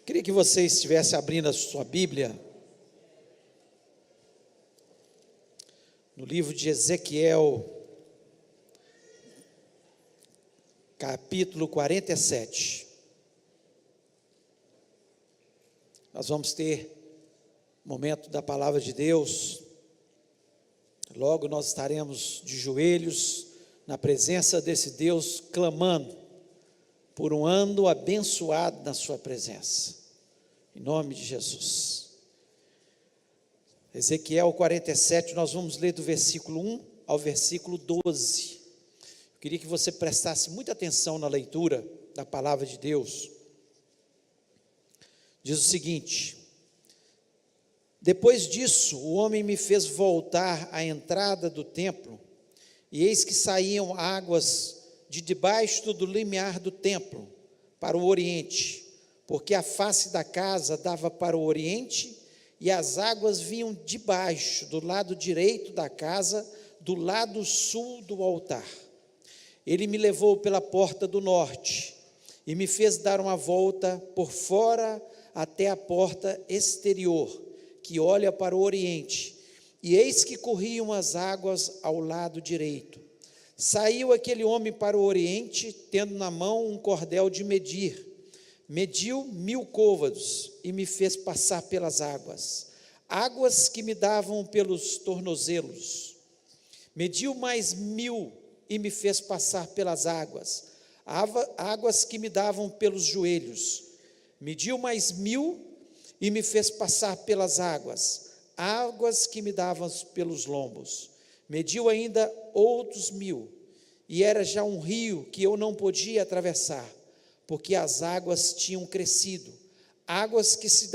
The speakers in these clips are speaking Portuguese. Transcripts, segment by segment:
Queria que você estivesse abrindo a sua Bíblia no livro de Ezequiel, capítulo 47. Nós vamos ter momento da palavra de Deus. Logo nós estaremos de joelhos na presença desse Deus, clamando por um ano abençoado na sua presença, em nome de Jesus. Ezequiel 47, nós vamos ler do versículo 1 ao versículo 12. Eu queria que você prestasse muita atenção na leitura da palavra de Deus. Diz o seguinte: depois disso, o homem me fez voltar à entrada do templo, e eis que saíam águas de debaixo do limiar do templo para o oriente, porque a face da casa dava para o oriente, e as águas vinham de baixo, do lado direito da casa, do lado sul do altar. Ele me levou pela porta do norte, e me fez dar uma volta por fora até a porta exterior, que olha para o oriente, e eis que corriam as águas ao lado direito. Saiu aquele homem para o oriente, tendo na mão um cordel de medir. Mediu 1000 côvados e me fez passar pelas águas, águas que me davam pelos tornozelos. Mediu mais 1000 e me fez passar pelas águas, águas que me davam pelos joelhos. Mediu mais 1000 e me fez passar pelas águas, águas que me davam pelos lombos. Mediu ainda outros 1000, e era já um rio que eu não podia atravessar, porque as águas tinham crescido, águas que se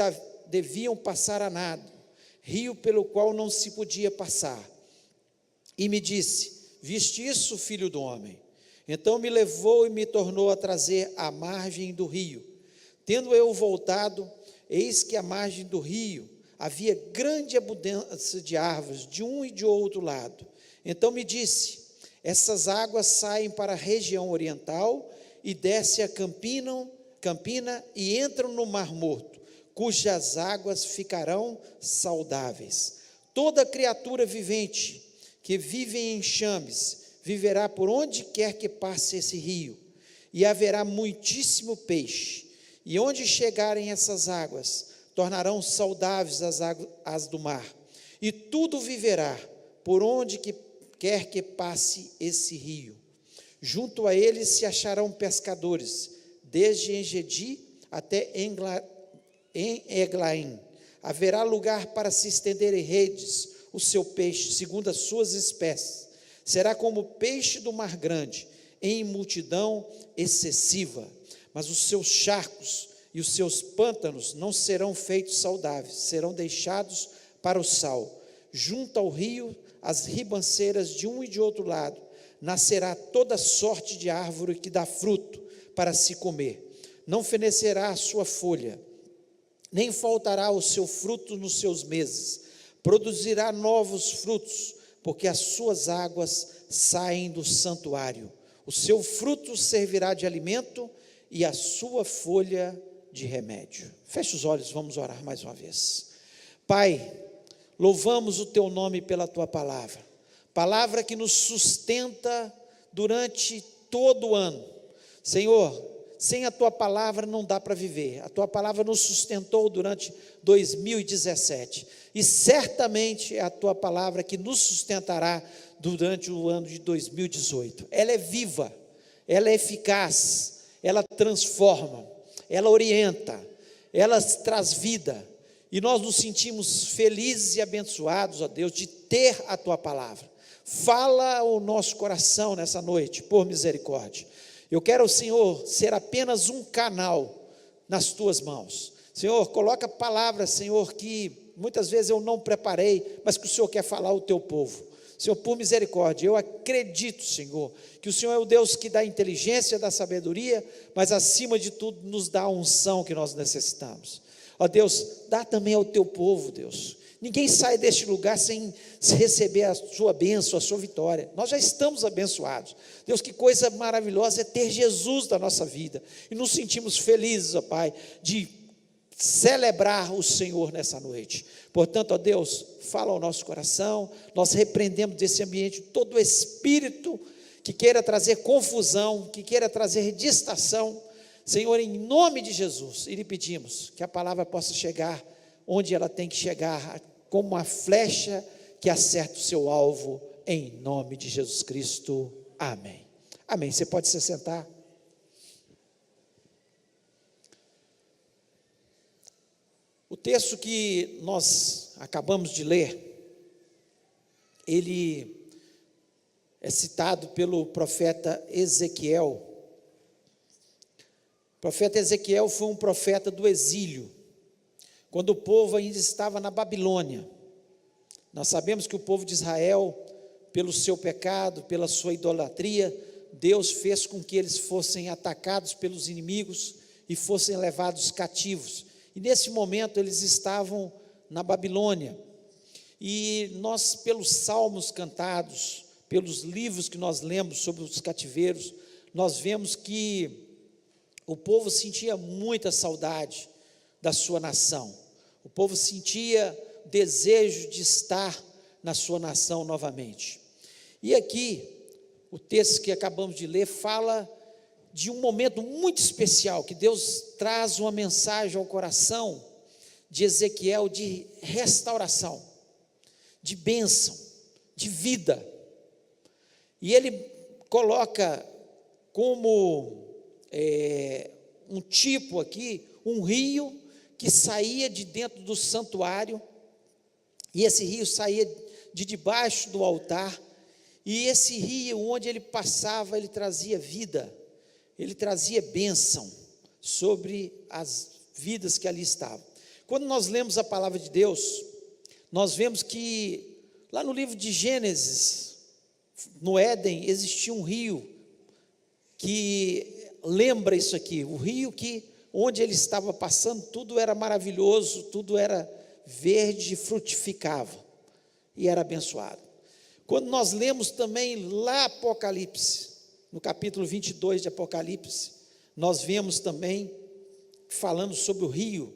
deviam passar a nado, rio pelo qual não se podia passar. E me disse: viste isso, filho do homem? Então me levou e me tornou a trazer à margem do rio. Tendo eu voltado, eis que à margem do rio havia grande abundância de árvores, de um e de outro lado. Então me disse: essas águas saem para a região oriental e descem a campina e entram no Mar Morto, cujas águas ficarão saudáveis. Toda criatura vivente que vive em enxames viverá por onde quer que passe esse rio, e haverá muitíssimo peixe. E onde chegarem essas águas, tornarão saudáveis as do mar, e tudo viverá por onde quer que passe esse rio. Junto a ele se acharão pescadores, desde Engedi até Eglaim. Haverá lugar para se estender em redes o seu peixe, segundo as suas espécies. Será como o peixe do mar grande, em multidão excessiva. Mas os seus charcos e os seus pântanos não serão feitos saudáveis, serão deixados para o sal. Junto ao rio, as ribanceiras de um e de outro lado, nascerá toda sorte de árvore que dá fruto para se comer. Não fenecerá a sua folha, nem faltará o seu fruto nos seus meses. Produzirá novos frutos, porque as suas águas saem do santuário. O seu fruto servirá de alimento e a sua folha de remédio. Feche os olhos, vamos orar mais uma vez. Pai, louvamos o teu nome pela tua palavra, palavra que nos sustenta durante todo o ano. Senhor, sem a tua palavra não dá para viver. A tua palavra nos sustentou durante 2017, e certamente é a tua palavra que nos sustentará durante o ano de 2018. Ela é viva, ela é eficaz, ela transforma, ela orienta, ela traz vida, e nós nos sentimos felizes e abençoados, ó Deus, de ter a tua palavra. Fala ao nosso coração nessa noite, por misericórdia. Eu quero, Senhor, ser apenas um canal nas tuas mãos. Senhor, coloca palavras, Senhor, que muitas vezes eu não preparei, mas que o Senhor quer falar ao teu povo. Senhor, por misericórdia, eu acredito, Senhor, que o Senhor é o Deus que dá inteligência, dá sabedoria, mas acima de tudo nos dá a unção que nós necessitamos. Ó Deus, dá também ao teu povo, Deus. Ninguém sai deste lugar sem receber a sua bênção, a sua vitória. Nós já estamos abençoados. Deus, que coisa maravilhosa é ter Jesus na nossa vida. E nos sentimos felizes, ó Pai, de celebrar o Senhor nessa noite. Portanto, ó Deus, fala ao nosso coração. Nós repreendemos desse ambiente todo espírito que queira trazer confusão, que queira trazer distração. Senhor, em nome de Jesus, e lhe pedimos que a palavra possa chegar onde ela tem que chegar, como uma flecha que acerta o seu alvo, em nome de Jesus Cristo. Amém. Amém. Você pode se sentar. O texto que nós acabamos de ler, ele é citado pelo profeta Ezequiel. O profeta Ezequiel foi um profeta do exílio, quando o povo ainda estava na Babilônia. Nós sabemos que o povo de Israel, pelo seu pecado, pela sua idolatria, Deus fez com que eles fossem atacados pelos inimigos e fossem levados cativos. E nesse momento eles estavam na Babilônia. E nós, pelos salmos cantados, pelos livros que nós lemos sobre os cativeiros, nós vemos que o povo sentia muita saudade da sua nação. O povo sentia desejo de estar na sua nação novamente. E aqui, o texto que acabamos de ler fala de um momento muito especial, que Deus traz uma mensagem ao coração de Ezequiel de restauração, de bênção, de vida. E ele coloca como um tipo aqui, um rio que saía de dentro do santuário, e esse rio saía de debaixo do altar, e esse rio, onde ele passava, ele trazia vida, ele trazia bênção sobre as vidas que ali estavam. Quando nós lemos a palavra de Deus, nós vemos que lá no livro de Gênesis, no Éden, existia um rio que lembra isso aqui, o rio que onde ele estava passando, tudo era maravilhoso, tudo era verde, frutificava e era abençoado. Quando nós lemos também lá Apocalipse, no capítulo 22 de Apocalipse, nós vemos também falando sobre o rio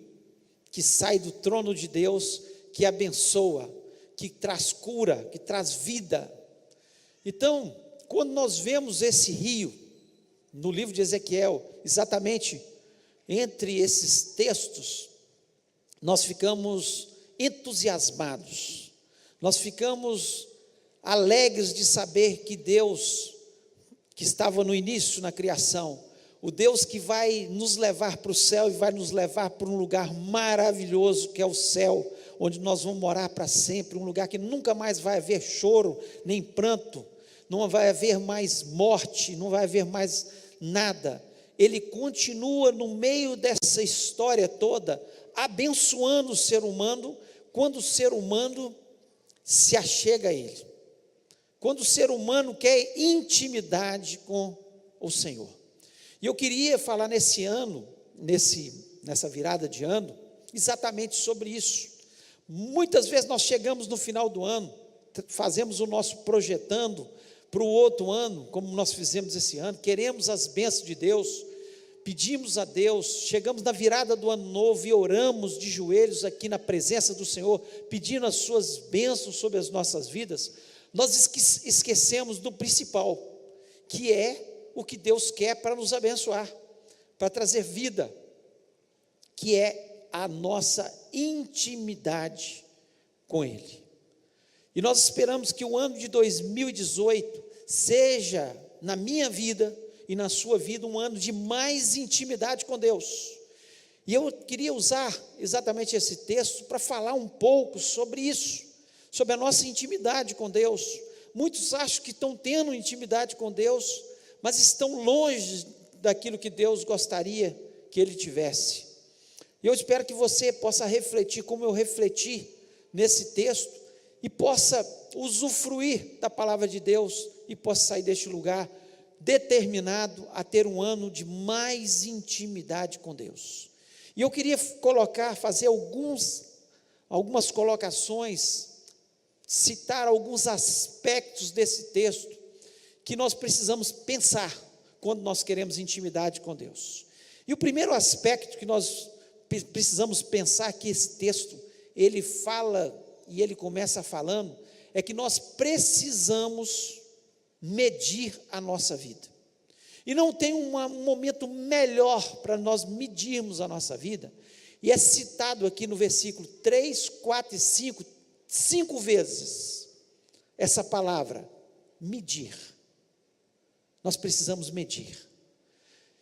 que sai do trono de Deus, que abençoa, que traz cura, que traz vida. Então, quando nós vemos esse rio no livro de Ezequiel, exatamente entre esses textos, nós ficamos entusiasmados, nós ficamos alegres de saber que Deus, que estava no início na criação, o Deus que vai nos levar para o céu e vai nos levar para um lugar maravilhoso que é o céu, onde nós vamos morar para sempre, um lugar que nunca mais vai haver choro, nem pranto, não vai haver mais morte, não vai haver mais nada. Ele continua no meio dessa história toda, abençoando o ser humano, quando o ser humano se achega a Ele, quando o ser humano quer intimidade com o Senhor. E eu queria falar nesse ano, nessa virada de ano, exatamente sobre isso. Muitas vezes nós chegamos no final do ano, fazemos o nosso projetando para o outro ano, como nós fizemos esse ano, queremos as bênçãos de Deus, pedimos a Deus, chegamos na virada do ano novo e oramos de joelhos aqui na presença do Senhor, pedindo as suas bênçãos sobre as nossas vidas. Nós esquecemos do principal, que é o que Deus quer para nos abençoar, para trazer vida, que é a nossa intimidade com Ele. E nós esperamos que o ano de 2018 seja, na minha vida e na sua vida, um ano de mais intimidade com Deus. E eu queria usar exatamente esse texto para falar um pouco sobre isso, sobre a nossa intimidade com Deus. Muitos acham que estão tendo intimidade com Deus, mas estão longe daquilo que Deus gostaria que ele tivesse. E eu espero que você possa refletir como eu refleti nesse texto e possa usufruir da palavra de Deus e possa sair deste lugar determinado a ter um ano de mais intimidade com Deus. E eu queria fazer algumas colocações, citar alguns aspectos desse texto que nós precisamos pensar quando nós queremos intimidade com Deus. E o primeiro aspecto que nós precisamos pensar que esse texto, ele fala, e ele começa falando, é que nós precisamos medir a nossa vida. E não tem um momento melhor para nós medirmos a nossa vida, e é citado aqui no versículo 3, 4 e 5, 5 vezes, essa palavra, medir. Nós precisamos medir.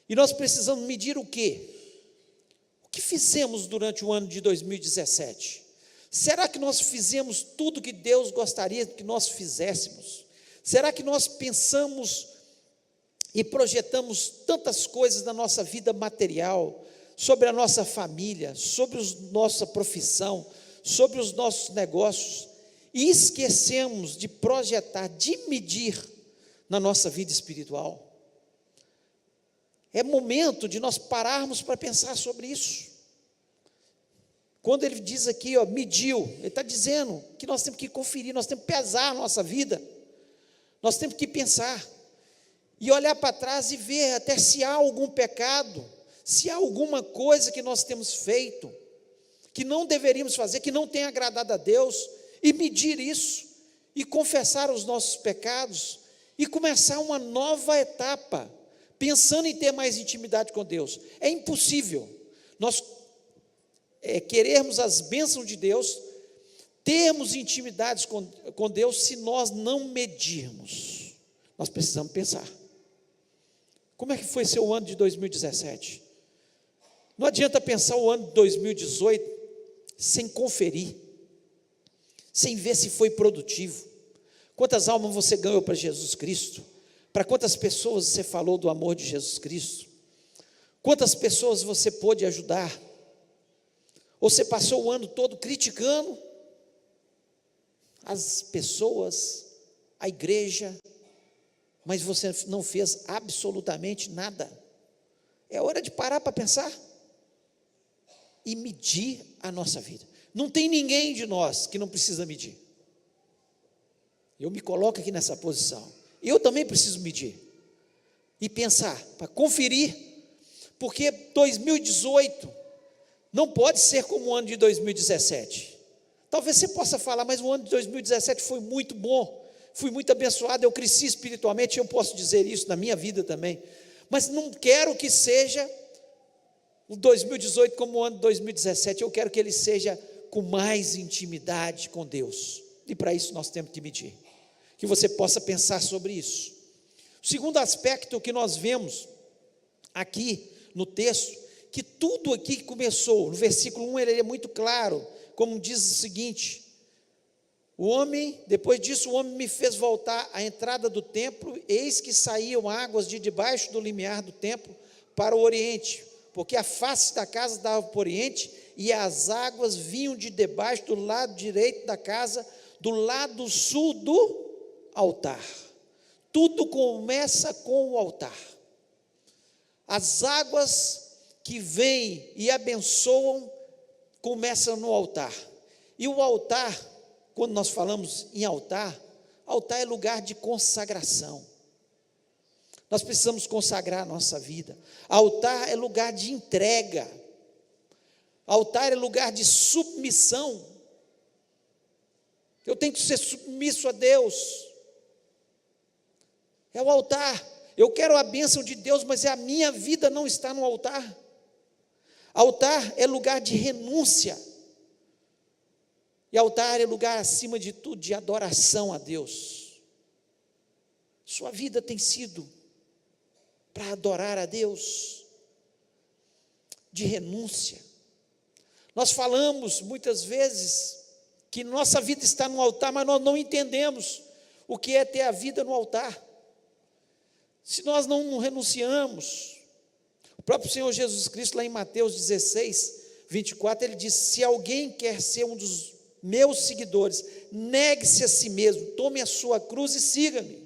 E nós precisamos medir o quê? O que fizemos durante o ano de 2017? Será que nós fizemos tudo que Deus gostaria que nós fizéssemos? Será que nós pensamos e projetamos tantas coisas na nossa vida material, sobre a nossa família, sobre a nossa profissão, sobre os nossos negócios, e esquecemos de projetar, de medir na nossa vida espiritual? É momento de nós pararmos para pensar sobre isso. Quando ele diz aqui, mediu, ele está dizendo que nós temos que conferir, nós temos que pesar a nossa vida, nós temos que pensar, e olhar para trás e ver até se há algum pecado, se há alguma coisa que nós temos feito, que não deveríamos fazer, que não tem agradado a Deus, e medir isso, e confessar os nossos pecados, e começar uma nova etapa, pensando em ter mais intimidade com Deus. É impossível nós querermos as bênçãos de Deus, termos intimidade com Deus, se nós não medirmos. Nós precisamos pensar. Como é que foi seu ano de 2017? Não adianta pensar o ano de 2018 sem conferir, sem ver se foi produtivo. Quantas almas você ganhou para Jesus Cristo? Para quantas pessoas você falou do amor de Jesus Cristo? Quantas pessoas você pôde ajudar? Ou você passou o ano todo criticando as pessoas, a igreja, mas você não fez absolutamente nada? É hora de parar para pensar e medir a nossa vida. Não tem ninguém de nós que não precisa medir. Eu me coloco aqui nessa posição. Eu também preciso medir e pensar, para conferir, porque 2018 não pode ser como o ano de 2017. Talvez você possa falar, mas o ano de 2017 foi muito bom, fui muito abençoado, eu cresci espiritualmente, eu posso dizer isso na minha vida também, mas não quero que seja o 2018 como o ano de 2017, eu quero que ele seja com mais intimidade com Deus, e para isso nós temos que medir, que você possa pensar sobre isso. O segundo aspecto que nós vemos aqui no texto, que tudo aqui começou, no versículo 1 ele é muito claro, como diz o seguinte: depois disso o homem me fez voltar à entrada do templo, eis que saíam águas de debaixo do limiar do templo para o oriente, porque a face da casa dava para o oriente, e as águas vinham de debaixo do lado direito da casa, do lado sul do altar. Tudo começa com o altar. As águas que vêm e abençoam começam no altar. E o altar, quando nós falamos em altar, altar é lugar de consagração. Nós precisamos consagrar a nossa vida. Altar é lugar de entrega. Altar é lugar de submissão. Eu tenho que ser submisso a Deus. É o altar. Eu quero a bênção de Deus, mas a minha vida não está no altar. Altar é lugar de renúncia. E altar é lugar, acima de tudo, de adoração a Deus. Sua vida tem sido para adorar a Deus, de renúncia. Nós falamos muitas vezes que nossa vida está no altar, mas nós não entendemos o que é ter a vida no altar. Se nós não renunciamos, o próprio Senhor Jesus Cristo, lá em Mateus 16, 24, ele diz: se alguém quer ser um dos meus seguidores, negue-se a si mesmo, tome a sua cruz e siga-me.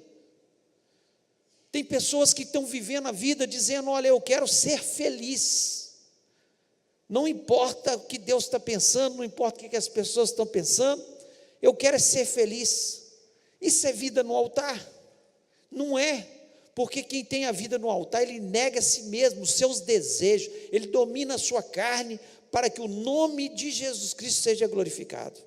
Tem pessoas que estão vivendo a vida dizendo: olha, eu quero ser feliz, não importa o que Deus está pensando, não importa o que as pessoas estão pensando, eu quero ser feliz. Isso é vida no altar? Não é. Porque quem tem a vida no altar, ele nega a si mesmo, os seus desejos, ele domina a sua carne para que o nome de Jesus Cristo seja glorificado.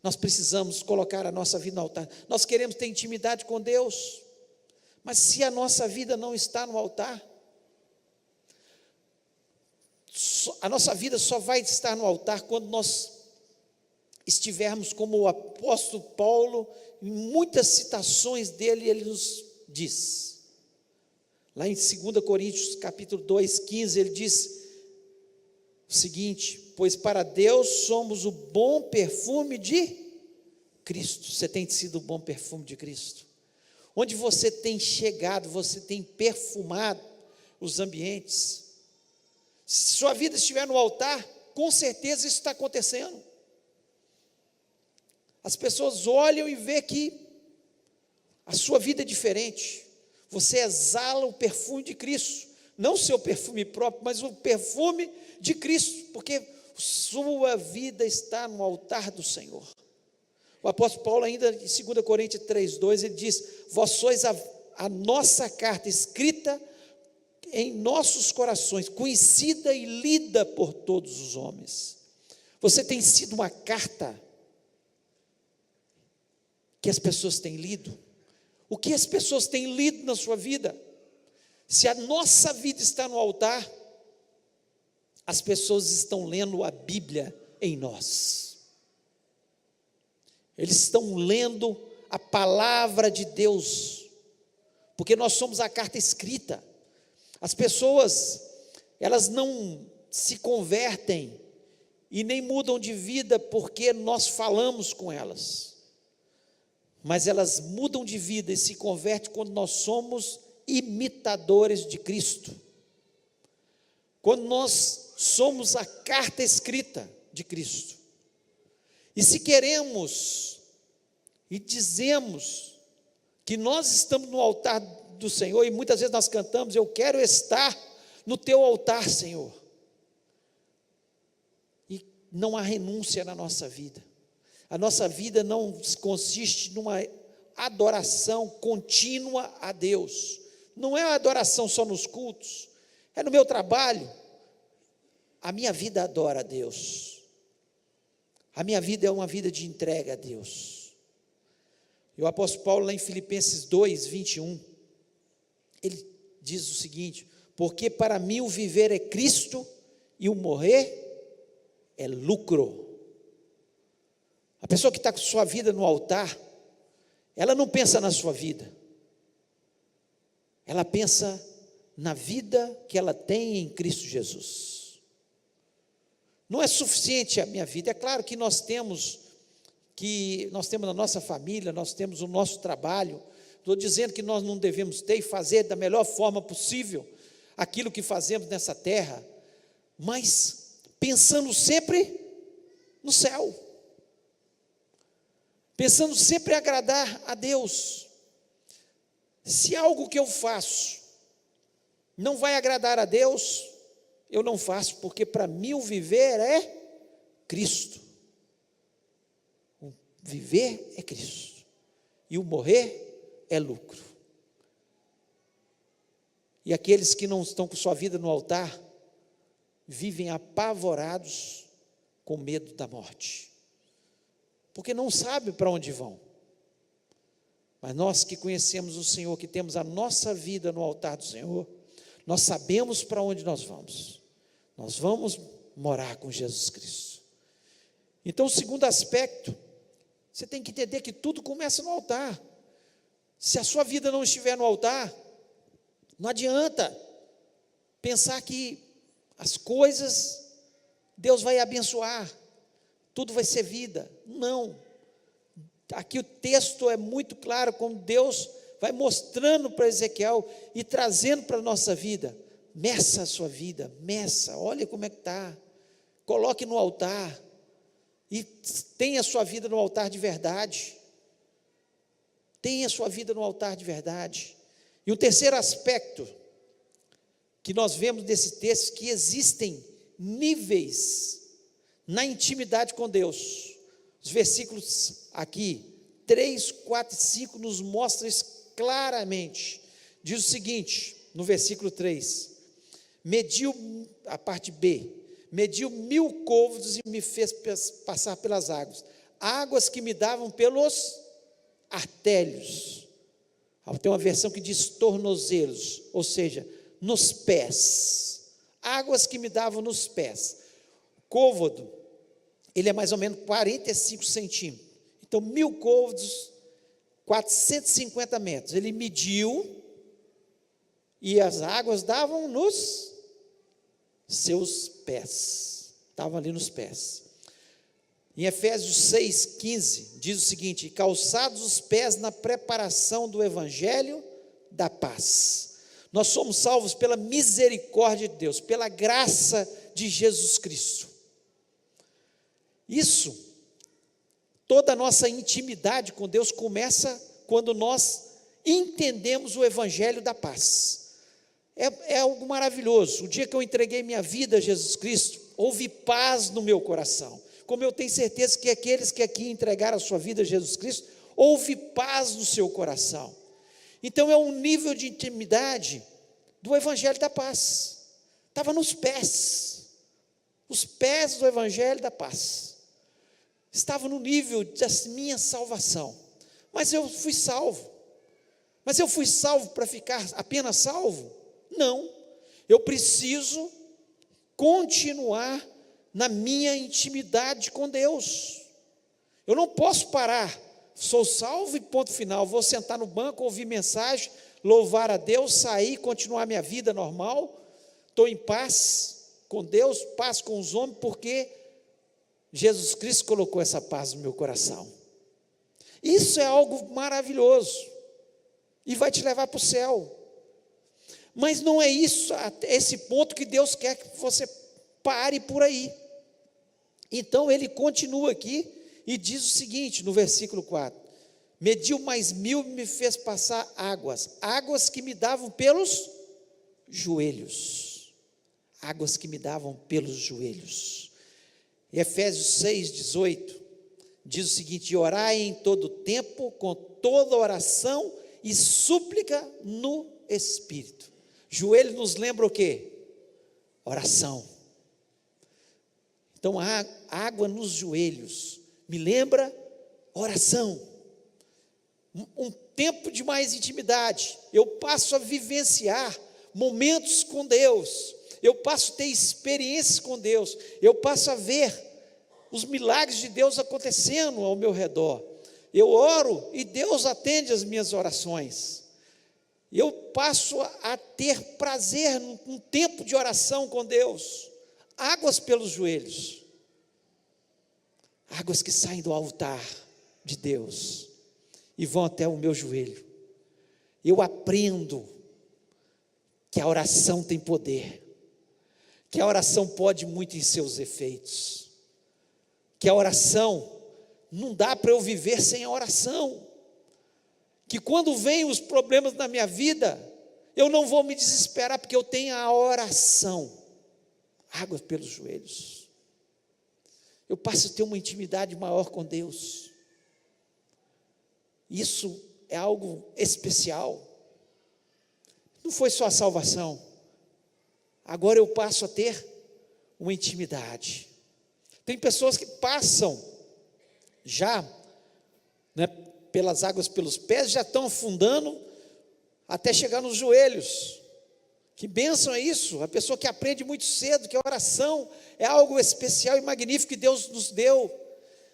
Nós precisamos colocar a nossa vida no altar. Nós queremos ter intimidade com Deus, mas se a nossa vida não está no altar, a nossa vida só vai estar no altar quando nós estivermos como o apóstolo Paulo, em muitas citações dele, ele nos diz, lá em 2 Coríntios capítulo 2, 15, ele diz o seguinte: pois para Deus somos o bom perfume de Cristo. Você tem sido o bom perfume de Cristo? Onde você tem chegado, você tem perfumado os ambientes. Se sua vida estiver no altar, com certeza isso está acontecendo. As pessoas olham e vê que a sua vida é diferente. Você exala o perfume de Cristo, não o seu perfume próprio, mas o perfume de Cristo, porque sua vida está no altar do Senhor. O apóstolo Paulo, ainda em 2 Coríntios 3:2, ele diz: vós sois a nossa carta escrita em nossos corações, conhecida e lida por todos os homens. Você tem sido uma carta que as pessoas têm lido? O que as pessoas têm lido na sua vida? Se a nossa vida está no altar, as pessoas estão lendo a Bíblia em nós. Eles estão lendo a palavra de Deus, porque nós somos a carta escrita. As pessoas, elas não se convertem e nem mudam de vida porque nós falamos com elas, mas elas mudam de vida e se convertem quando nós somos imitadores de Cristo, quando nós somos a carta escrita de Cristo. E se queremos e dizemos que nós estamos no altar do Senhor, e muitas vezes nós cantamos: eu quero estar no teu altar, Senhor, e não há renúncia na nossa vida. A nossa vida não consiste numa adoração contínua a Deus. Não é uma adoração só nos cultos, é no meu trabalho. A minha vida adora a Deus. A minha vida é uma vida de entrega a Deus. E o apóstolo Paulo, lá em Filipenses 2, 21, ele diz o seguinte: porque para mim o viver é Cristo e o morrer é lucro. A pessoa que está com sua vida no altar, ela não pensa na sua vida, ela pensa na vida que ela tem em Cristo Jesus. Não é suficiente a minha vida. É claro que nós temos na nossa família, nós temos o nosso trabalho. Estou dizendo que nós não devemos ter e fazer da melhor forma possível aquilo que fazemos nessa terra, mas pensando sempre no céu, pensando sempre em agradar a Deus. Se algo que eu faço não vai agradar a Deus, eu não faço, porque para mim o viver é Cristo. O viver é Cristo e o morrer é lucro. E aqueles que não estão com sua vida no altar vivem apavorados com medo da morte, porque não sabem para onde vão. Mas nós que conhecemos o Senhor, que temos a nossa vida no altar do Senhor, nós sabemos para onde nós vamos. Nós vamos morar com Jesus Cristo. Então, o segundo aspecto, você tem que entender que tudo começa no altar. Se a sua vida não estiver no altar, não adianta pensar que as coisas Deus vai abençoar, tudo vai ser vida. Não. Aqui o texto é muito claro, como Deus vai mostrando para Ezequiel e trazendo para a nossa vida. Meça a sua vida, meça, olha como é que está, coloque no altar, e tenha a sua vida no altar de verdade, tenha a sua vida no altar de verdade. E o terceiro aspecto que nós vemos desse texto, que existem níveis na intimidade com Deus. Os versículos aqui, 3, 4 e 5, nos mostram isso claramente. Diz o seguinte, no versículo 3: mediu, a parte B, mediu 1000 côvados e me fez passar pelas águas, águas que me davam pelos artérios. Tem uma versão que diz tornozelos, ou seja, nos pés, águas que me davam nos pés. Côvado, ele é mais ou menos 45 centímetros, então 1000 côvados, 450 metros, ele mediu, e as águas davam nos seus pés, estavam ali nos pés. Em Efésios 6,15, diz o seguinte: calçados os pés na preparação do evangelho da paz. Nós somos salvos pela misericórdia de Deus, pela graça de Jesus Cristo. Isso, toda a nossa intimidade com Deus começa quando nós entendemos o evangelho da paz. É algo maravilhoso. O dia que eu entreguei minha vida a Jesus Cristo, houve paz no meu coração. Como eu tenho certeza que aqueles que aqui entregaram a sua vida a Jesus Cristo, houve paz no seu coração. Então é um nível de intimidade do evangelho da paz. Estava nos pés, os pés do evangelho da paz. Estava no nível da minha salvação. Mas eu fui salvo. Mas eu fui salvo para ficar apenas salvo? Não, eu preciso continuar na minha intimidade com Deus. Eu não posso parar, sou salvo e ponto final, vou sentar no banco, ouvir mensagem, louvar a Deus, sair, continuar minha vida normal, estou em paz com Deus, paz com os homens, porque Jesus Cristo colocou essa paz no meu coração. Isso é algo maravilhoso, e vai te levar para o céu. Mas não é isso, esse ponto que Deus quer que você pare por aí. Então ele continua aqui e diz o seguinte no versículo 4: mediu mais 1000 e me fez passar águas que me davam pelos joelhos, águas que me davam pelos joelhos. Em Efésios 6,18 diz o seguinte: orai em todo tempo, com toda oração e súplica no Espírito. Joelho nos lembra o quê? Oração. Então a água nos joelhos me lembra oração. Um tempo de mais intimidade. Eu passo a vivenciar momentos com Deus. Eu passo a ter experiências com Deus. Eu passo a ver os milagres de Deus acontecendo ao meu redor. Eu oro e Deus atende as minhas orações. Eu passo a ter prazer num tempo de oração com Deus. Águas pelos joelhos. Águas que saem do altar de Deus e vão até o meu joelho. Eu aprendo que a oração tem poder, que a oração pode muito em seus efeitos, que a oração não dá para eu viver sem a oração, que quando vêm os problemas na minha vida, eu não vou me desesperar, porque eu tenho a oração. Águas pelos joelhos. Eu passo a ter uma intimidade maior com Deus. Isso é algo especial. Não foi só a salvação. Agora eu passo a ter uma intimidade. Tem pessoas que passam já, né, pelas águas pelos pés, já estão afundando até chegar nos joelhos. Que bênção é isso? A pessoa que aprende muito cedo que a oração é algo especial e magnífico que Deus nos deu.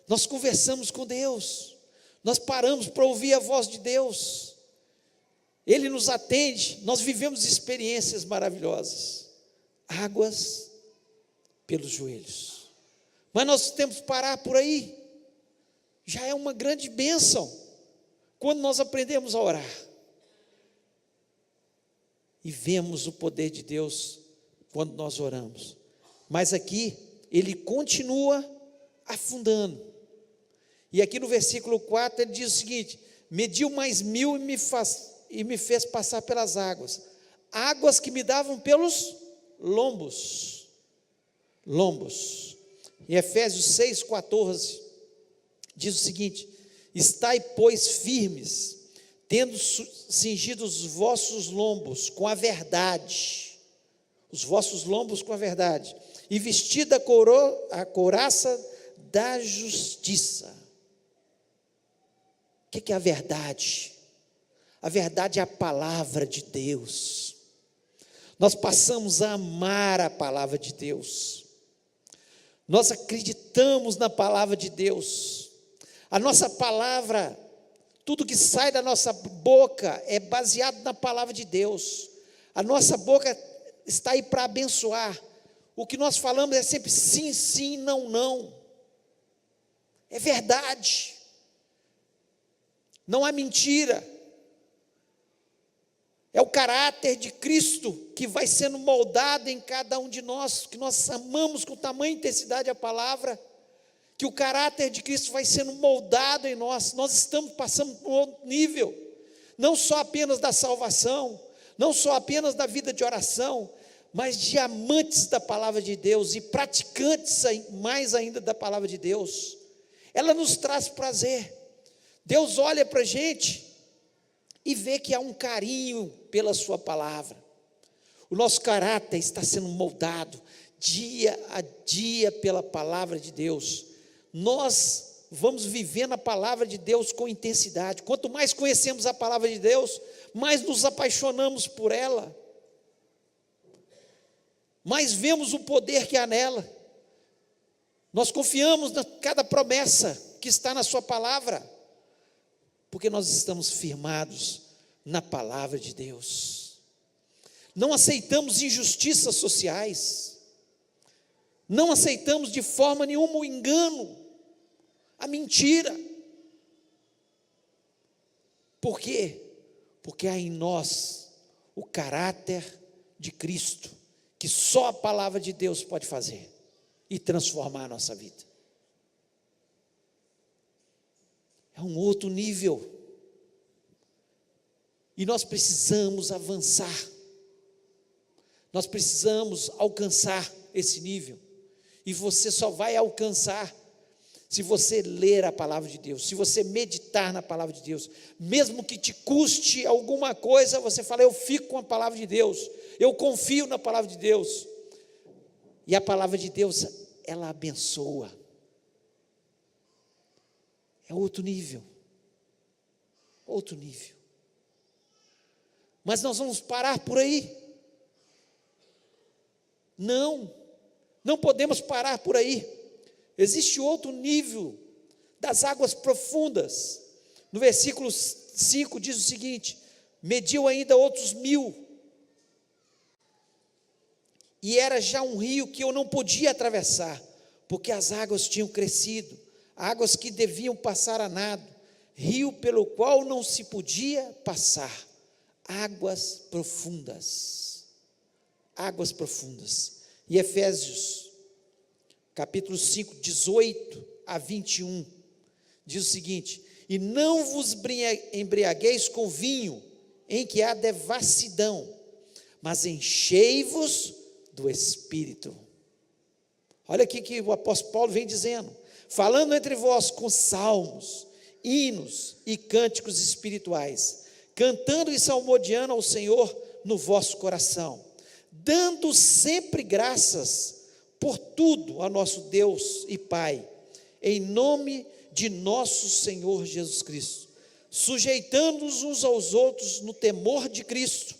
Nós conversamos com Deus, nós paramos para ouvir a voz de Deus, Ele nos atende, nós vivemos experiências maravilhosas. Águas pelos joelhos. Mas nós temos que parar por aí. Já é uma grande bênção quando nós aprendemos a orar e vemos o poder de Deus quando nós oramos. Mas aqui ele continua afundando. E aqui no versículo 4 ele diz o seguinte: mediu mais 1000 e me fez passar pelas águas, águas que me davam pelos lombos. Em Efésios 6,14 diz o seguinte: estai, pois, firmes, tendo cingido os vossos lombos com a verdade. os vossos lombos com a verdade, e vestida a couraça da justiça. O que é a verdade? A verdade é a palavra de Deus. Nós passamos a amar a palavra de Deus. Nós acreditamos na palavra de Deus. A nossa palavra, tudo que sai da nossa boca é baseado na palavra de Deus. A nossa boca está aí para abençoar. O que nós falamos é sempre sim, sim, não, não. É verdade. Não há mentira. É o caráter de Cristo que vai sendo moldado em cada um de nós, que nós amamos com tamanha intensidade a palavra, que o caráter de Cristo vai sendo moldado em nós. Nós estamos passando por um outro nível, não só apenas da salvação, não só apenas da vida de oração, mas de amantes da palavra de Deus e praticantes mais ainda da palavra de Deus. Ela nos traz prazer. Deus olha para a gente e vê que há um carinho pela sua palavra. O nosso caráter está sendo moldado dia a dia pela palavra de Deus. Nós vamos vivendo a palavra de Deus com intensidade. Quanto mais conhecemos a palavra de Deus, mais nos apaixonamos por ela, mais vemos o poder que há nela. Nós confiamos em cada promessa que está na sua palavra, porque nós estamos firmados na palavra de Deus. Não aceitamos injustiças sociais, não aceitamos de forma nenhuma o engano, a mentira. Por quê? Porque há em nós o caráter de Cristo, que só a palavra de Deus pode fazer e transformar a nossa vida. É um outro nível. E nós precisamos avançar. Nós precisamos alcançar esse nível. E você só vai alcançar se você ler a palavra de Deus, se você meditar na palavra de Deus. Mesmo que te custe alguma coisa, você fala: eu fico com a palavra de Deus, eu confio na palavra de Deus. E a palavra de Deus, ela abençoa. É outro nível. Outro nível. Mas nós vamos parar por aí? Não, não podemos parar por aí. Existe outro nível das águas profundas. No versículo 5 diz o seguinte: mediu ainda outros 1000, e era já um rio que eu não podia atravessar, porque as águas tinham crescido, águas que deviam passar a nado, rio pelo qual não se podia passar, águas profundas, águas profundas. E Efésios, capítulo 5, 18 a 21, diz o seguinte: e não vos embriagueis com vinho, em que há devassidão, mas enchei-vos do Espírito. Olha aqui que o apóstolo Paulo vem dizendo: falando entre vós com salmos, hinos e cânticos espirituais, cantando e salmodiando ao Senhor no vosso coração, dando sempre graças por tudo a nosso Deus e Pai, em nome de nosso Senhor Jesus Cristo, sujeitando-nos uns aos outros no temor de Cristo.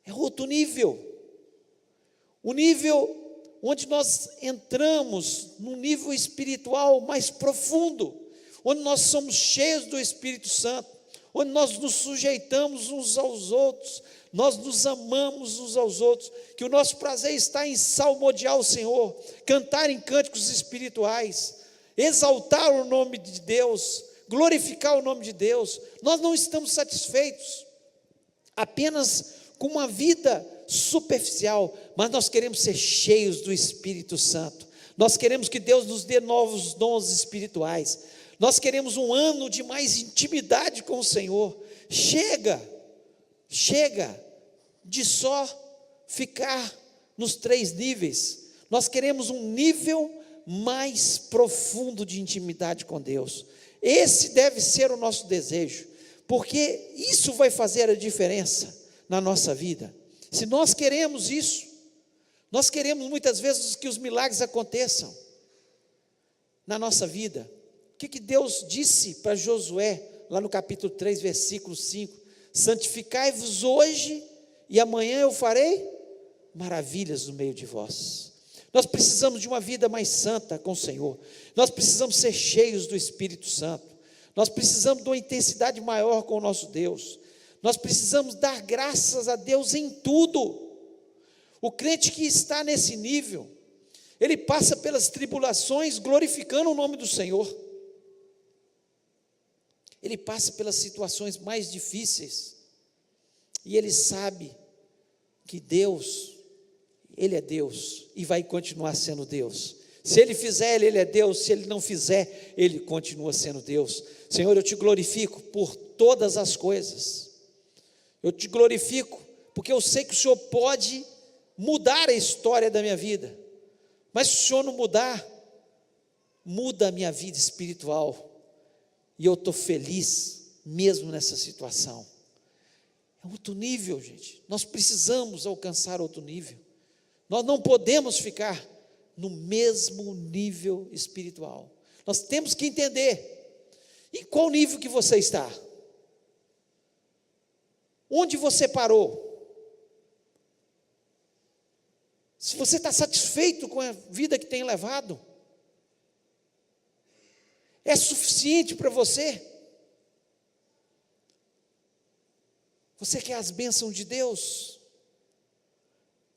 É outro nível, o nível onde nós entramos num nível espiritual mais profundo, onde nós somos cheios do Espírito Santo, onde nós nos sujeitamos uns aos outros, nós nos amamos uns aos outros, que o nosso prazer está em salmodiar o Senhor, cantar em cânticos espirituais, exaltar o nome de Deus, glorificar o nome de Deus. Nós não estamos satisfeitos apenas com uma vida superficial, mas nós queremos ser cheios do Espírito Santo. Nós queremos que Deus nos dê novos dons espirituais. Nós queremos um ano de mais intimidade com o Senhor. Chega de só ficar nos 3 níveis. Nós queremos um nível mais profundo de intimidade com Deus. Esse deve ser o nosso desejo, porque isso vai fazer a diferença na nossa vida. Se nós queremos isso, nós queremos muitas vezes que os milagres aconteçam na nossa vida. O que Deus disse para Josué, lá no capítulo 3, versículo 5? Santificai-vos hoje, e amanhã eu farei maravilhas no meio de vós. Nós precisamos de uma vida mais santa com o Senhor. Nós precisamos ser cheios do Espírito Santo. Nós precisamos de uma intensidade maior com o nosso Deus. Nós precisamos dar graças a Deus em tudo. O crente que está nesse nível, ele passa pelas tribulações glorificando o nome do Senhor. Ele passa pelas situações mais difíceis, e ele sabe que Deus, Ele é Deus, e vai continuar sendo Deus. Se Ele fizer, Ele é Deus. Se Ele não fizer, Ele continua sendo Deus. Senhor, eu te glorifico por todas as coisas. Eu te glorifico porque eu sei que o Senhor pode mudar a história da minha vida. Mas se o Senhor não mudar, muda a minha vida espiritual. E eu estou feliz mesmo nessa situação. É outro nível, gente. Nós precisamos alcançar outro nível. Nós não podemos ficar no mesmo nível espiritual. Nós temos que entender em qual nível que você está. Onde você parou? Se você está satisfeito com a vida que tem levado, é suficiente para você? Você quer as bênçãos de Deus?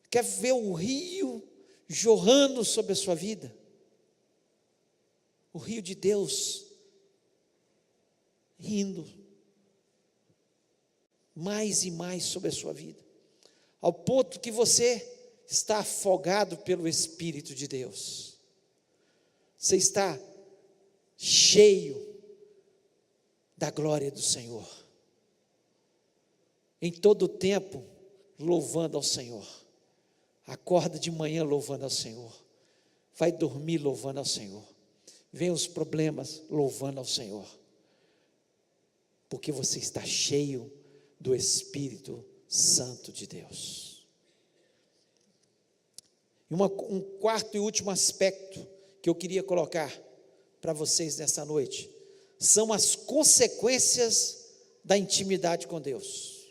Quer ver o rio jorrando sobre a sua vida? O rio de Deus rindo mais e mais sobre a sua vida, ao ponto que você está afogado pelo Espírito de Deus. Você está cheio da glória do Senhor, em todo o tempo louvando ao Senhor. Acorda de manhã louvando ao Senhor, vai dormir louvando ao Senhor, vem os problemas louvando ao Senhor, porque você está cheio do Espírito Santo de Deus. E um quarto e último aspecto que eu queria colocar para vocês nessa noite, são as consequências da intimidade com Deus.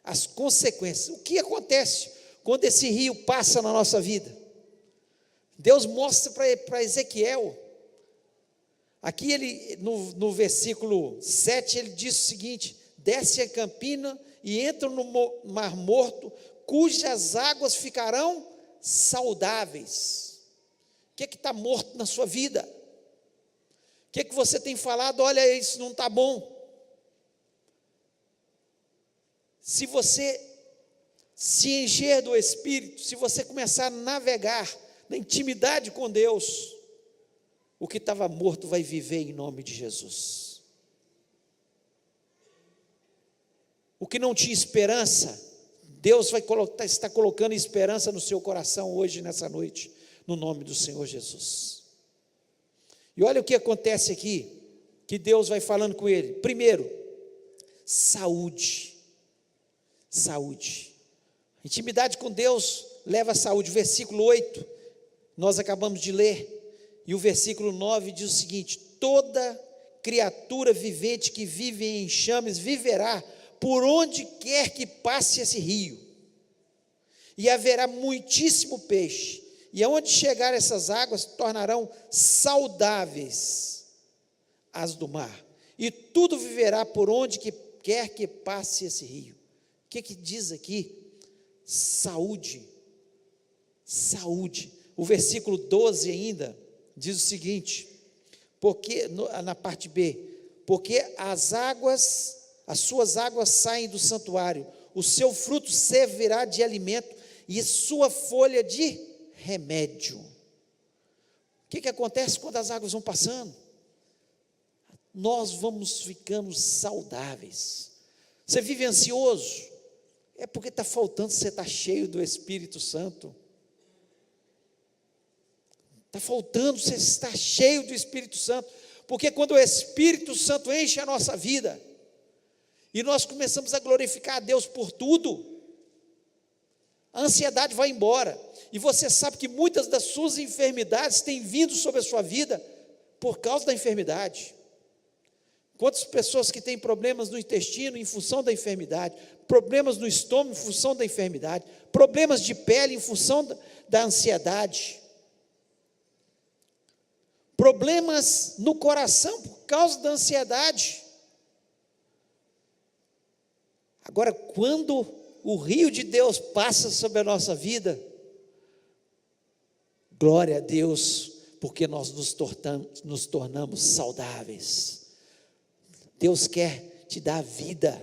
As consequências, o que acontece quando esse rio passa na nossa vida? Deus mostra para Ezequiel, aqui ele, no versículo 7, ele diz o seguinte: desce a campina e entra no mar morto, cujas águas ficarão saudáveis. O que está morto na sua vida? O que você tem falado? Olha, isso não está bom. Se você se encher do Espírito, se você começar a navegar na intimidade com Deus, o que estava morto vai viver em nome de Jesus. O que não tinha esperança, Deus vai está colocando esperança no seu coração hoje, nessa noite, no nome do Senhor Jesus. E olha o que acontece aqui, que Deus vai falando com ele. Primeiro, saúde. Saúde. Intimidade com Deus leva à saúde. Versículo 8, nós acabamos de ler, e o versículo 9 diz o seguinte: toda criatura vivente que vive em enxames viverá por onde quer que passe esse rio, e haverá muitíssimo peixe, e aonde chegar essas águas tornarão saudáveis as do mar, e tudo viverá por onde quer que passe esse rio. O que diz aqui? Saúde. Saúde. O versículo 12 ainda diz o seguinte, porque, na parte B, porque as suas águas saem do santuário, o seu fruto servirá de alimento, e sua folha de remédio. O que acontece quando as águas vão passando? Nós vamos ficando saudáveis. Você vive ansioso? É porque está faltando, você está cheio do Espírito Santo. Está faltando, você está cheio do Espírito Santo, porque quando o Espírito Santo enche a nossa vida, e nós começamos a glorificar a Deus por tudo, A ansiedade vai embora. E você sabe que muitas das suas enfermidades têm vindo sobre a sua vida por causa da enfermidade. Quantas pessoas que têm problemas no intestino em função da enfermidade, problemas no estômago em função da enfermidade, problemas de pele em função da ansiedade, problemas no coração por causa da ansiedade. Agora, quando o rio de Deus passa sobre a nossa vida, glória a Deus, porque nós nos tornamos saudáveis. Deus quer te dar vida,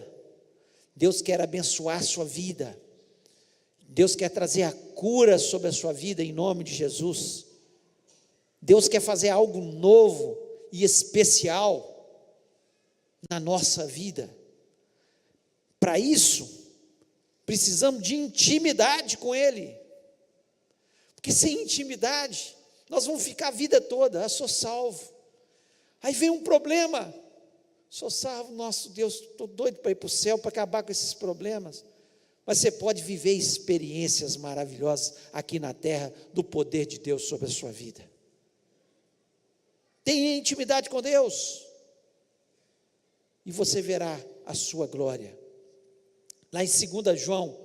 Deus quer abençoar a sua vida, Deus quer trazer a cura sobre a sua vida em nome de Jesus. Deus quer fazer algo novo e especial na nossa vida. Para isso, precisamos de intimidade com Ele, porque sem intimidade, nós vamos ficar a vida toda, eu sou salvo, aí vem um problema, sou salvo, nosso Deus, estou doido para ir para o céu, para acabar com esses problemas. Mas você pode viver experiências maravilhosas aqui na terra, do poder de Deus sobre a sua vida. Tenha intimidade com Deus, e você verá a sua glória. Lá em 2 João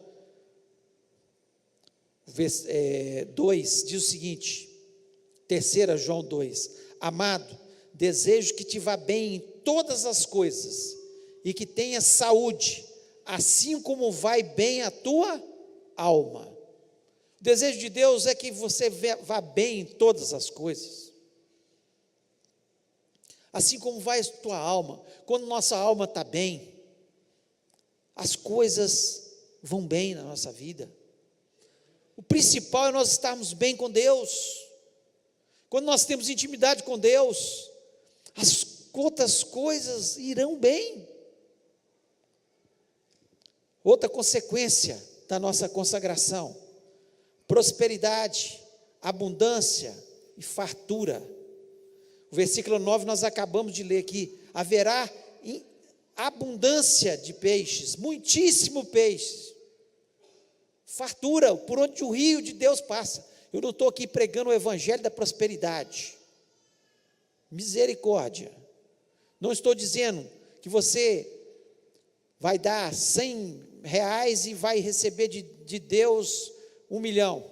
2, diz o seguinte, 3 João 2, amado, desejo que te vá bem em todas as coisas, e que tenha saúde, assim como vai bem a tua alma. O desejo de Deus é que você vá bem em todas as coisas, assim como vai a tua alma. Quando nossa alma está bem, as coisas vão bem na nossa vida. O principal é nós estarmos bem com Deus. Quando nós temos intimidade com Deus, as outras coisas irão bem. Outra consequência da nossa consagração: prosperidade, abundância e fartura. O versículo 9 nós acabamos de ler aqui: haverá abundância de peixes, muitíssimo peixe, fartura, por onde o rio de Deus passa. Eu não estou aqui pregando o evangelho da prosperidade, misericórdia. Não estou dizendo que você vai dar R$100 e vai receber de Deus 1 milhão.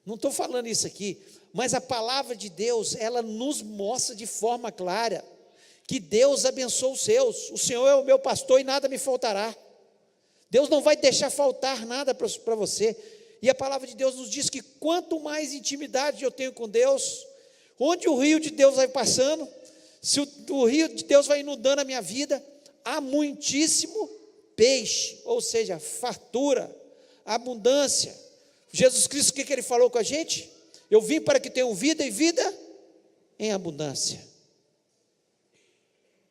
Não estou falando isso aqui, mas a palavra de Deus, ela nos mostra de forma clara que Deus abençoa os seus. O Senhor é o meu pastor e nada me faltará. Deus não vai deixar faltar nada para você. E a palavra de Deus nos diz que quanto mais intimidade eu tenho com Deus, onde o rio de Deus vai passando, se o rio de Deus vai inundando a minha vida, há muitíssimo peixe, ou seja, fartura, abundância. Jesus Cristo, o que Ele falou com a gente? Eu vim para que tenham vida e vida em abundância.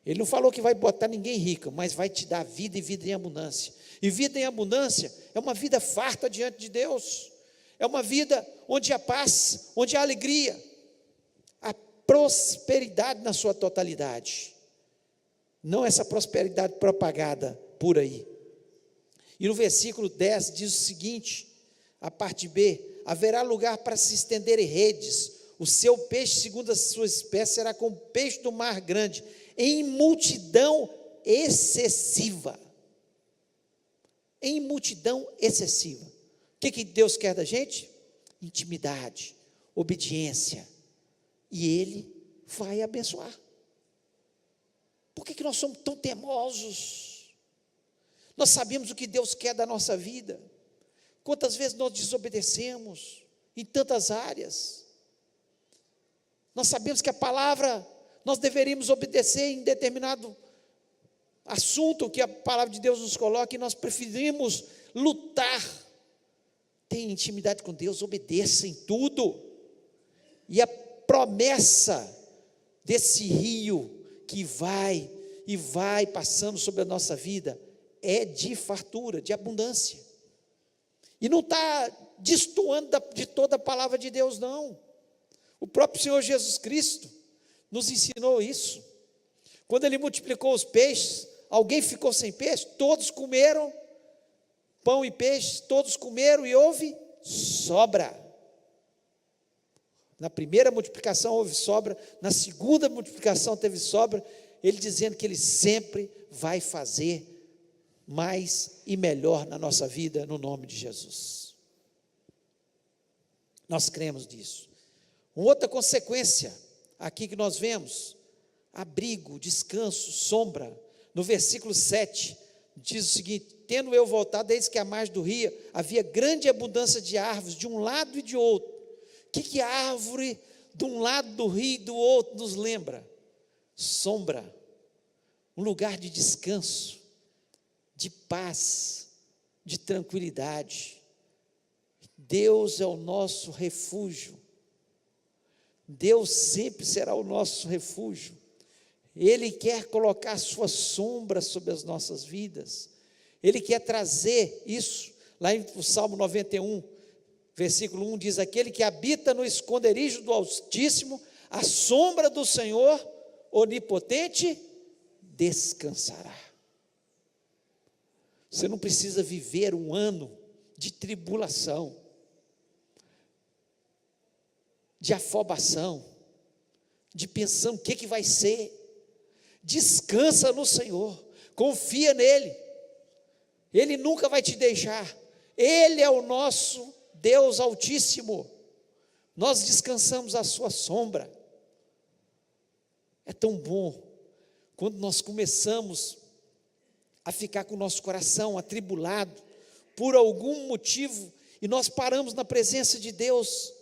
Ele não falou que vai botar ninguém rico, mas vai te dar vida e vida em abundância. E vida em abundância é uma vida farta diante de Deus, é uma vida onde há paz, onde há alegria, a prosperidade na sua totalidade, não essa prosperidade propagada por aí. E no versículo 10 diz o seguinte, a parte B: haverá lugar para se estenderem redes, o seu peixe segundo a sua espécie será como o peixe do mar grande, em multidão excessiva. Em multidão excessiva. O que Deus quer da gente? Intimidade, obediência, e Ele vai abençoar. Por que nós somos tão teimosos? Nós sabemos o que Deus quer da nossa vida. Quantas vezes nós desobedecemos em tantas áreas? Nós sabemos que a palavra, nós deveríamos obedecer em determinado assunto que a palavra de Deus nos coloca, e nós preferimos lutar. Tenha intimidade com Deus, obedeça em tudo. E a promessa desse rio que vai e vai passando sobre a nossa vida é de fartura, de abundância. E não está destoando de toda a palavra de Deus, não. O próprio Senhor Jesus Cristo nos ensinou isso. Quando Ele multiplicou os peixes, alguém ficou sem peixe? Todos comeram pão e peixe, todos comeram e houve sobra. Na primeira multiplicação houve sobra, na segunda multiplicação teve sobra, ele dizendo que ele sempre vai fazer mais e melhor na nossa vida, no nome de Jesus. Nós cremos nisso. Uma outra consequência aqui que nós vemos, abrigo, descanso, sombra, no versículo 7, diz o seguinte: tendo eu voltado, eis que à margem do rio havia grande abundância de árvores, de um lado e de outro. O que a árvore de um lado do rio e do outro nos lembra? Sombra, um lugar de descanso, de paz, de tranquilidade. Deus é o nosso refúgio. Deus sempre será o nosso refúgio. Ele quer colocar a sua sombra sobre as nossas vidas. Ele quer trazer isso. Lá no Salmo 91, versículo 1 diz: aquele que habita no esconderijo do Altíssimo, a sombra do Senhor onipotente descansará. Você não precisa viver um ano de tribulação, de afobação, de pensando o que vai ser. Descansa no Senhor, confia nele, ele nunca vai te deixar. Ele é o nosso Deus Altíssimo, nós descansamos à sua sombra. É tão bom quando nós começamos a ficar com o nosso coração atribulado por algum motivo, e nós paramos na presença de Deus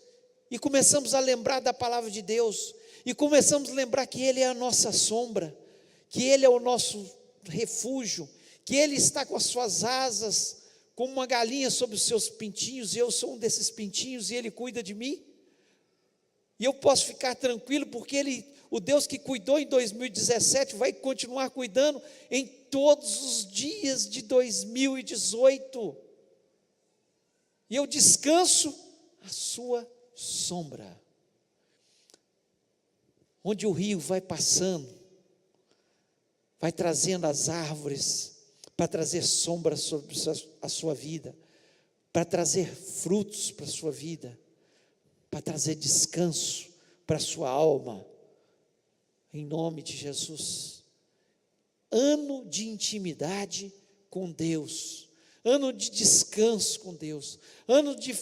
e começamos a lembrar da palavra de Deus, e começamos a lembrar que Ele é a nossa sombra, que Ele é o nosso refúgio, que Ele está com as suas asas, como uma galinha sobre os seus pintinhos, e eu sou um desses pintinhos, e Ele cuida de mim, e eu posso ficar tranquilo, porque Ele, o Deus que cuidou em 2017, vai continuar cuidando em todos os dias de 2018, e eu descanso à sua sombra. Onde o rio vai passando, vai trazendo as árvores, para trazer sombra sobre a sua vida, para trazer frutos para a sua vida, para trazer descanso para a sua alma, em nome de Jesus. Ano de intimidade com Deus, ano de descanso com Deus, ano de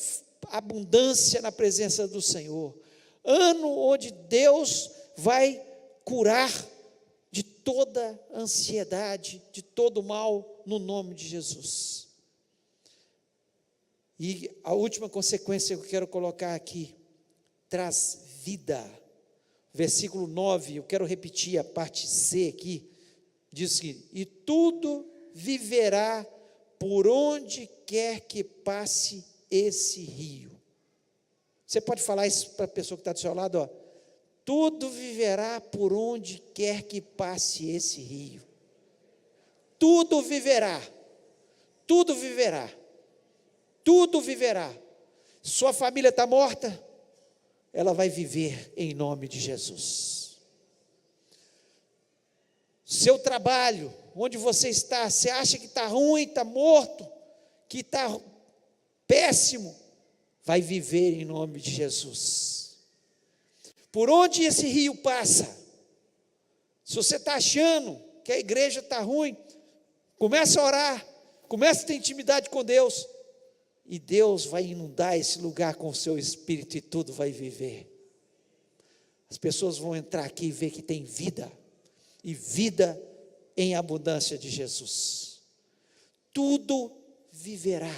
abundância na presença do Senhor, ano onde Deus vai curar de toda ansiedade, de todo mal, no nome de Jesus. E a última consequência que eu quero colocar aqui, traz vida. Versículo 9, eu quero repetir a parte C aqui, diz que: e tudo viverá por onde quer que passe esse rio. Você pode falar isso para a pessoa que está do seu lado, ó. Tudo viverá por onde quer que passe esse rio. Tudo viverá, tudo viverá, tudo viverá. Sua família está morta, ela vai viver em nome de Jesus. Seu trabalho, onde você está, você acha que está ruim, está morto, que está péssimo, vai viver em nome de Jesus. Por onde esse rio passa, se você está achando que a igreja está ruim, comece a orar, comece a ter intimidade com Deus, e Deus vai inundar esse lugar com o seu Espírito, e tudo vai viver. As pessoas vão entrar aqui e ver que tem vida, e vida em abundância de Jesus. Tudo viverá,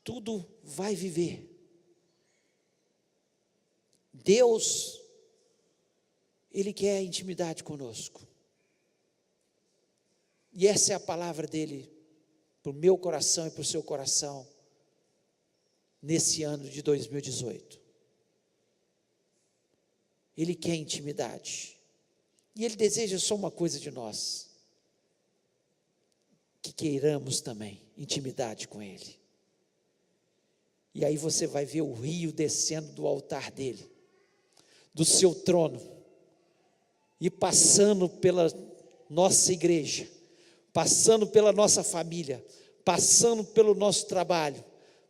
tudo vai viver. Deus, Ele quer intimidade conosco, e essa é a palavra dEle, para o meu coração e para o seu coração, nesse ano de 2018, Ele quer intimidade, e Ele deseja só uma coisa de nós, que queiramos também intimidade com Ele, e aí você vai ver o rio descendo do altar dEle, do seu trono, e passando pela nossa igreja, passando pela nossa família, passando pelo nosso trabalho,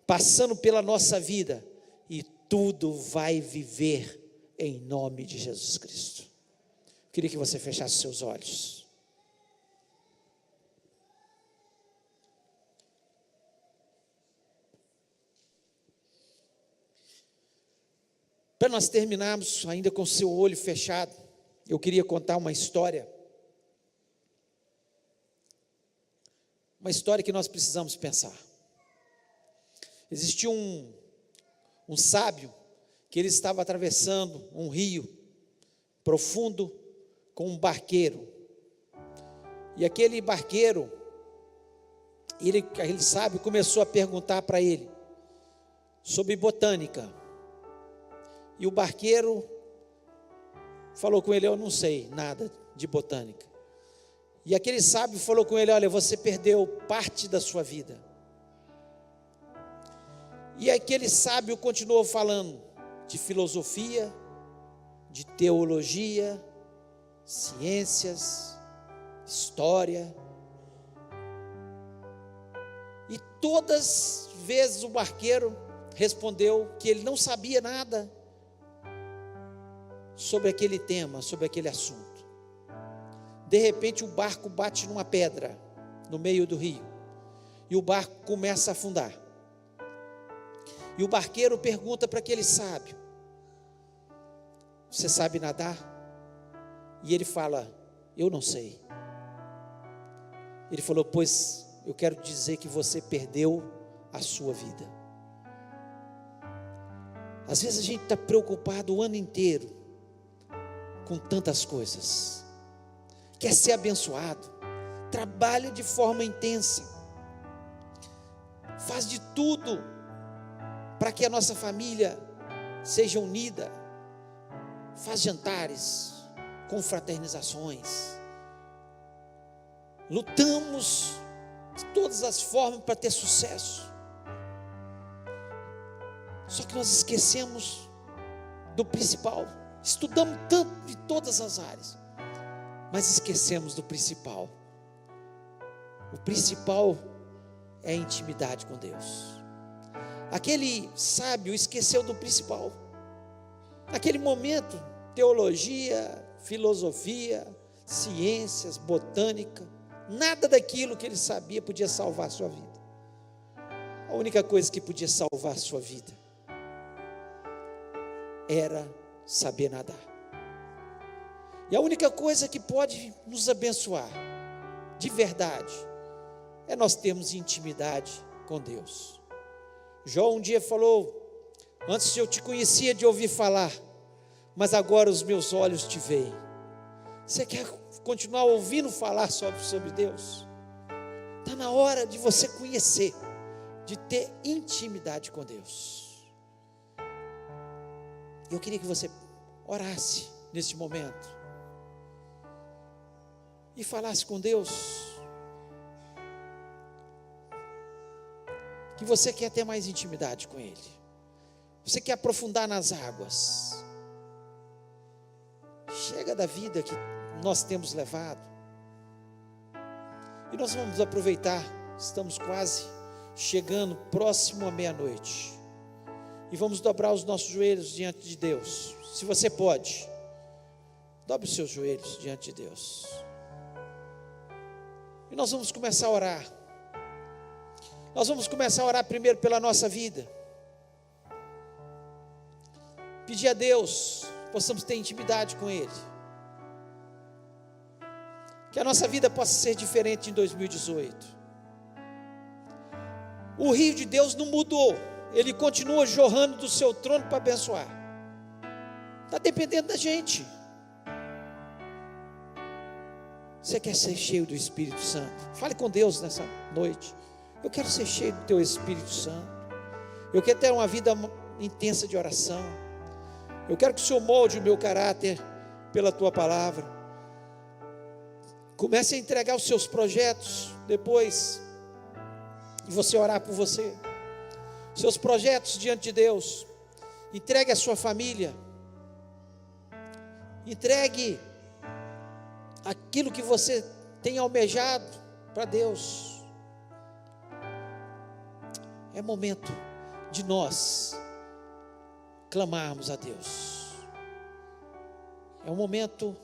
passando pela nossa vida, e tudo vai viver em nome de Jesus Cristo. Queria que você fechasse seus olhos. Para nós terminarmos ainda com o seu olho fechado, eu queria contar uma história que nós precisamos pensar. Existia um sábio que ele estava atravessando um rio profundo com um barqueiro, e aquele barqueiro, aquele sábio começou a perguntar para ele sobre botânica, e o barqueiro falou com ele: eu não sei nada de botânica. E aquele sábio falou com ele: olha, você perdeu parte da sua vida. E aquele sábio continuou falando de filosofia, de teologia, ciências, história. E todas as vezes o barqueiro respondeu que ele não sabia nada sobre aquele tema, sobre aquele assunto. De repente o barco bate numa pedra no meio do rio, e o barco começa a afundar. E o barqueiro pergunta para aquele sábio: você sabe nadar? E ele fala: eu não sei. Ele falou: pois eu quero dizer que você perdeu a sua vida. Às vezes a gente está preocupado o ano inteiro com tantas coisas, quer ser abençoado, trabalha de forma intensa, faz de tudo para que a nossa família seja unida, faz jantares, confraternizações, lutamos de todas as formas para ter sucesso, só que nós esquecemos do principal. Estudamos tanto de todas as áreas, mas esquecemos do principal. O principal é a intimidade com Deus. Aquele sábio esqueceu do principal. Naquele momento, teologia, filosofia, ciências, botânica, nada daquilo que ele sabia podia salvar a sua vida. A única coisa que podia salvar a sua vida era saber nadar. E a única coisa que pode nos abençoar de verdade é nós termos intimidade com Deus. Jó um dia falou: antes eu te conhecia de ouvir falar, mas agora os meus olhos te veem. Você quer continuar ouvindo falar sobre Deus? Está na hora de você conhecer, de ter intimidade com Deus. Eu queria que você orasse neste momento e falasse com Deus que você quer ter mais intimidade com Ele, você quer aprofundar nas águas. Chega da vida que nós temos levado, e nós vamos aproveitar, estamos quase chegando próximo à meia-noite, e vamos dobrar os nossos joelhos diante de Deus. Se você pode, dobre os seus joelhos diante de Deus, e nós vamos começar a orar. Nós vamos começar a orar primeiro pela nossa vida, pedir a Deus que possamos ter intimidade com Ele, que a nossa vida possa ser diferente em 2018. O rio de Deus não mudou, Ele continua jorrando do seu trono para abençoar. Está dependendo da gente. Você quer ser cheio do Espírito Santo? Fale com Deus nessa noite. Eu quero ser cheio do Teu Espírito Santo. Eu quero ter uma vida intensa de oração. Eu quero que o Senhor molde o meu caráter pela Tua palavra. Comece a entregar os seus projetos depois de você orar por você. Seus projetos diante de Deus. Entregue a sua família. Entregue aquilo que você tem almejado para Deus. É momento de nós clamarmos a Deus. É um momento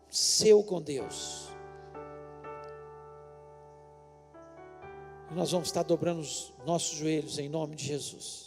seu com Deus. E nós vamos estar dobrando os nossos joelhos em nome de Jesus.